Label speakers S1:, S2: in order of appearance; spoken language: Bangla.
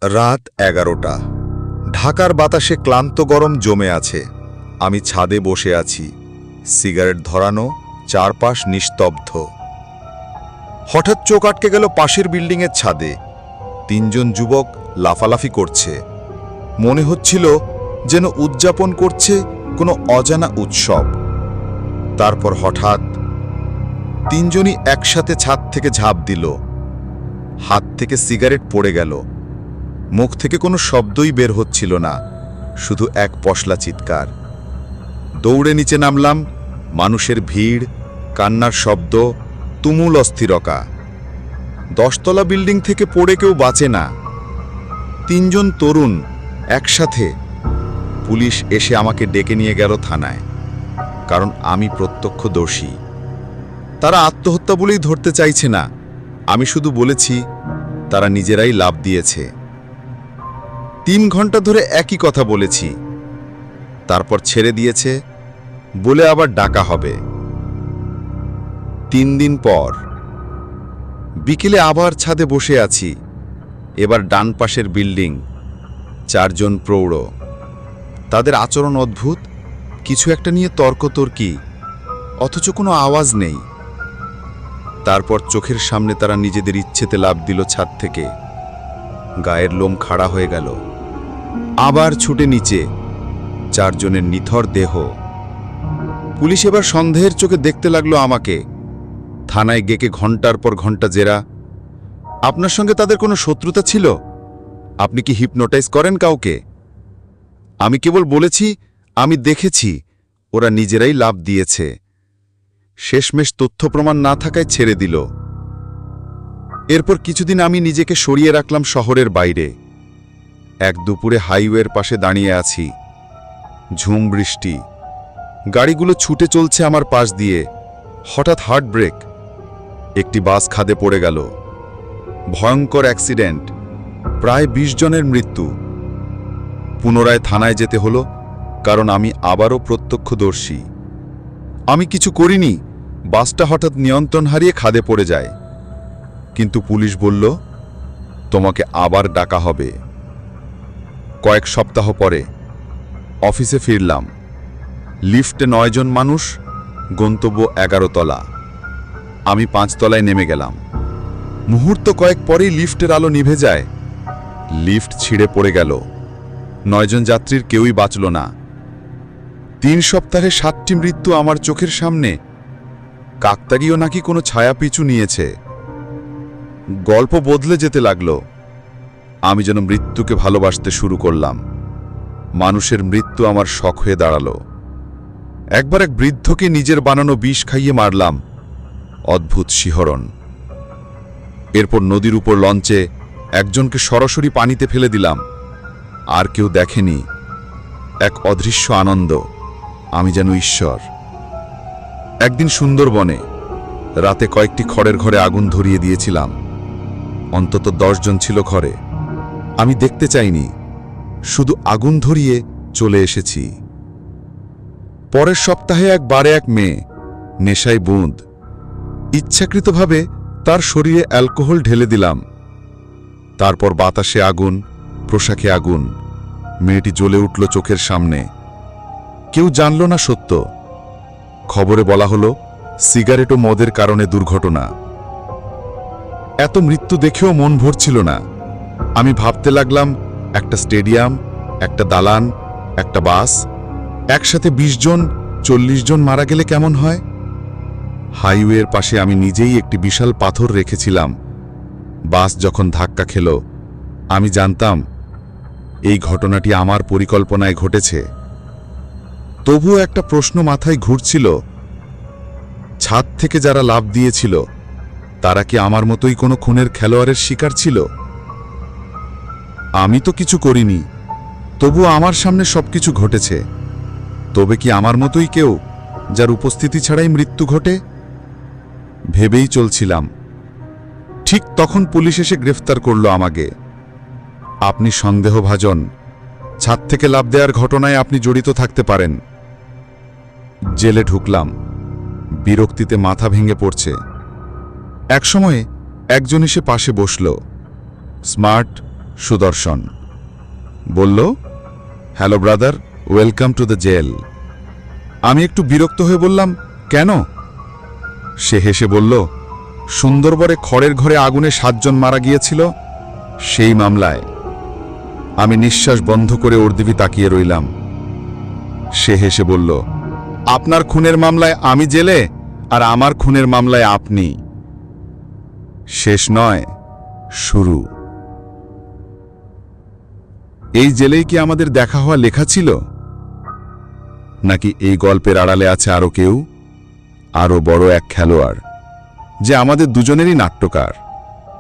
S1: রাত 11টা। ঢাকার বাতাসে ক্লান্ত গরম জমে আছে। আমি ছাদে বসে আছি, সিগারেট ধরানো, চারপাশ নিস্তব্ধ। হঠাৎ চোখ আটকে গেল পাশের বিল্ডিংয়ের ছাদে। 3 জন যুবক লাফালাফি করছে। মনে হচ্ছিল যেন উদযাপন করছে কোনো অজানা উৎসব। তারপর হঠাৎ 3 জনই একসাথে ছাদ থেকে ঝাঁপ দিল। হাত থেকে সিগারেট পড়ে গেল। মুখ থেকে কোনো শব্দই বের হচ্ছিল না, শুধু এক পশলা চিৎকার। দৌড়ে নিচে নামলাম। মানুষের ভিড়, কান্নার শব্দ, তুমুল অস্থিরতা। 10 তলা বিল্ডিং থেকে পড়ে কেউ বাঁচে না। 3 জন তরুণ একসাথে। পুলিশ এসে আমাকে ডেকে নিয়ে গেল থানায়, কারণ আমি প্রত্যক্ষদর্শী। তারা আত্মহত্যা বলেই ধরতে চাইছে না। আমি শুধু বলেছি তারা নিজেরাই লাফ দিয়েছে। 3 ঘন্টা ধরে একই কথা বলেছি। তারপর ছেড়ে দিয়েছে বলে আবার ডাকা হবে। 3 দিন পর বিকেলে আবার ছাদে বসে আছি। এবার ডান পাশের বিল্ডিং। 4 জন প্রৌঢ়। তাদের আচরণ অদ্ভুত, কিছু একটা নিয়ে তর্কতর্কি, অথচ কোনো আওয়াজ নেই। তারপর চোখের সামনে তারা নিজেদের ইচ্ছেতে লাফ দিল ছাদ থেকে। গায়ের লোম খাড়া হয়ে গেল। আবার ছুটে নিচে। 4 জনের নিথর দেহ। পুলিশ এবার সন্দেহের চোখে দেখতে লাগলো আমাকে। থানায় গেকে ঘন্টার পর ঘন্টা জেরা। আপনার সঙ্গে তাদের কোনো শত্রুতা ছিল? আপনি কি হিপনোটাইজ করেন কাউকে? আমি কেবল বলেছি আমি দেখেছি ওরা নিজেরাই লাফ দিয়েছে। শেষমেশ তথ্য প্রমাণ না থাকায় ছেড়ে দিল। এরপর কিছুদিন আমি নিজেকে সরিয়ে রাখলাম শহরের বাইরে। এক দুপুরে হাইওয়ের পাশে দাঁড়িয়ে আছি। ঝুম বৃষ্টি, গাড়িগুলো ছুটে চলছে আমার পাশ দিয়ে। হঠাৎ হার্ট ব্রেক। একটি বাস খাদে পড়ে গেল। ভয়ঙ্কর অ্যাক্সিডেন্ট, প্রায় 20 জনের মৃত্যু। পুনরায় থানায় যেতে হলো, কারণ আমি আবারও প্রত্যক্ষদর্শী। আমি কিছু করিনি। বাসটা হঠাৎ নিয়ন্ত্রণ হারিয়ে খাদে পড়ে যায়। কিন্তু পুলিশ বলল তোমাকে আবার ডাকা হবে। কয়েক সপ্তাহ পরে অফিসে ফিরলাম। লিফটে 9 জন মানুষ, গন্তব্য 11 তলা। আমি 5 তলায় নেমে গেলাম। মুহূর্ত কয়েক পরেই লিফটের আলো নিভে যায়। লিফট ছিঁড়ে পড়ে গেল। 9 জন যাত্রীর কেউই বাঁচল না। 3 সপ্তাহে 7টি মৃত্যু আমার চোখের সামনে। কাকতাড়ীয় নাকি কোনো ছায়া পিছু নিয়েছে। গল্প বদলে যেতে লাগলো। আমি যেন মৃত্যুকে ভালোবাসতে শুরু করলাম। মানুষের মৃত্যু আমার শখ হয়ে দাঁড়ালো। একবার এক বৃদ্ধকে নিজের বানানো বিষ খাইয়ে মারলাম। অদ্ভুত শিহরণ। এরপর নদীর উপর লঞ্চে একজনকে সরাসরি পানিতে ফেলে দিলাম। আর কেউ দেখেনি। এক অদৃশ্য আনন্দ। আমি যেন ঈশ্বর। একদিন সুন্দরবনে রাতে কয়েকটি খড়ের ঘরে আগুন ধরিয়ে দিয়েছিলাম। অন্তত 10 জন ছিল ঘরে। আমি দেখতে চাইনি, শুধু আগুন ধরিয়ে চলে এসেছি। পরের সপ্তাহে এক মেয়ে, নেশায় বুঁদ। ইচ্ছাকৃতভাবে তার শরীরে অ্যালকোহল ঢেলে দিলাম। তারপর বাতাসে আগুন, পোশাকে আগুন। মেয়েটি জ্বলে উঠল চোখের সামনে। কেউ জানল না সত্য। খবরে বলা হলো সিগারেট ও মদের কারণে দুর্ঘটনা। এত মৃত্যু দেখেও মন ভরছিল না। আমি ভাবতে লাগলাম, একটা স্টেডিয়াম, একটা দালান, একটা বাস, একসাথে 20 জন 40 জন মারা গেলে কেমন হয়? হাইওয়ের পাশে আমি নিজেই একটি বিশাল পাথর রেখেছিলাম। বাস যখন ধাক্কা খেল, আমি জানতাম এই ঘটনাটি আমার পরিকল্পনায় ঘটেছে। তবুও একটা প্রশ্ন মাথায় ঘুরছিল, ছাদ থেকে যারা লাফ দিয়েছিল তারা কি আমার মতোই কোনো খুনের খেলোয়াড়ের শিকার ছিল? আমি তো কিছু করিনি, তবু আমার সামনে সবকিছু ঘটেছে। তবে কি আমার মতোই কেউ, যার উপস্থিতি ছাড়াই মৃত্যু ঘটে? ভেবেই চলছিলাম। ঠিক তখন পুলিশ এসে গ্রেফতার করল আমাকে। আপনি সন্দেহভাজন। ছাদ থেকে লাফ দেওয়ার ঘটনায় আপনি জড়িত থাকতে পারেন। জেলে ঢুকলাম। বিরক্তিতে মাথা ভেঙে পড়ছে। একসময়ে একজন এসে পাশে বসল। স্মার্ট, সুদর্শন বলল, hello brother, welcome to the jail. আমি একটু বিরক্ত হয়ে বললাম, কেন? সে হেসে বলল, সুন্দরবনে খড়ের ঘরে আগুনে 7 জন মারা গিয়েছিল, সেই মামলায়। আমি নিঃশ্বাস বন্ধ করে ওর দিকে তাকিয়ে রইলাম। সে হেসে বলল, আপনার খুনের মামলায় আমি জেলে, আর আমার খুনের মামলায় আপনি। শেষ নয়, শুরু। এই জেলেই কি আমাদের দেখা হওয়া লেখা ছিল? নাকি এই গল্পের আড়ালে আছে আরো কেউ, আরো বড় এক খেলোয়াড়, যে আমাদের দুজনেরই নাট্যকার?